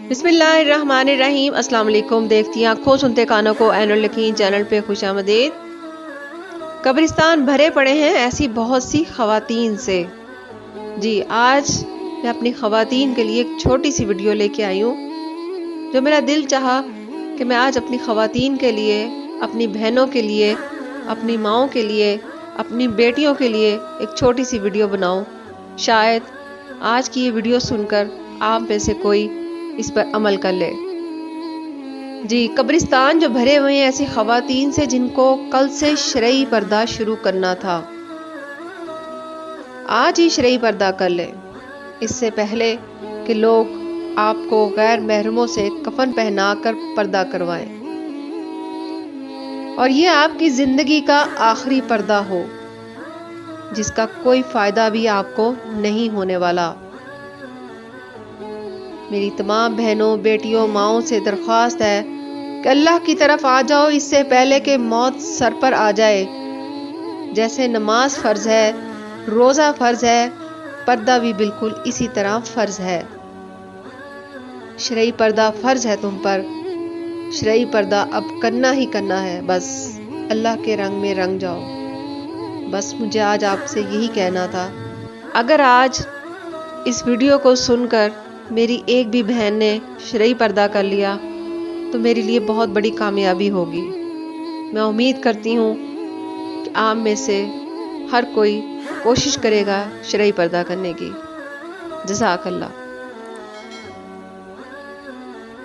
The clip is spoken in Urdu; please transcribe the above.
بسم اللہ الرحمن الرحیم۔ السلام علیکم۔ دیکھتی آنکھوں سنتے کانوں کو عین الیقین چینل پہ خوش آمدید۔ قبرستان بھرے پڑے ہیں ایسی بہت سی خواتین سے۔ جی آج میں اپنی خواتین کے لیے ایک چھوٹی سی ویڈیو لے کے آئی ہوں، جو میرا دل چاہا کہ میں آج اپنی خواتین کے لیے، اپنی بہنوں کے لیے، اپنی ماؤں کے لیے، اپنی بیٹیوں کے لیے ایک چھوٹی سی ویڈیو بناؤں۔ شاید آج کی یہ ویڈیو سن کر آپ میں سے کوئی اس پر عمل کر لے۔ جی قبرستان جو بھرے ہوئے ہیں ایسی خواتین سے جن کو کل سے شرعی پردہ شروع کرنا تھا، آج ہی شرعی پردہ کر لیں، اس سے پہلے کہ لوگ آپ کو غیر محرموں سے کفن پہنا کر پردہ کروائیں اور یہ آپ کی زندگی کا آخری پردہ ہو، جس کا کوئی فائدہ بھی آپ کو نہیں ہونے والا۔ میری تمام بہنوں، بیٹیوں، ماؤں سے درخواست ہے کہ اللہ کی طرف آ جاؤ اس سے پہلے کہ موت سر پر آ جائے۔ جیسے نماز فرض ہے، روزہ فرض ہے، پردہ بھی بالکل اسی طرح فرض ہے۔ شرعی پردہ فرض ہے تم پر، شرعی پردہ اب کرنا ہی کرنا ہے۔ بس اللہ کے رنگ میں رنگ جاؤ۔ بس مجھے آج آپ سے یہی کہنا تھا۔ اگر آج اس ویڈیو کو سن کر میری ایک بھی بہن نے شرعی پردہ کر لیا تو میرے لیے بہت بڑی کامیابی ہوگی۔ میں امید کرتی ہوں کہ آپ میں سے ہر کوئی کوشش کرے گا شرعی پردہ کرنے کی۔ جزاک اللہ۔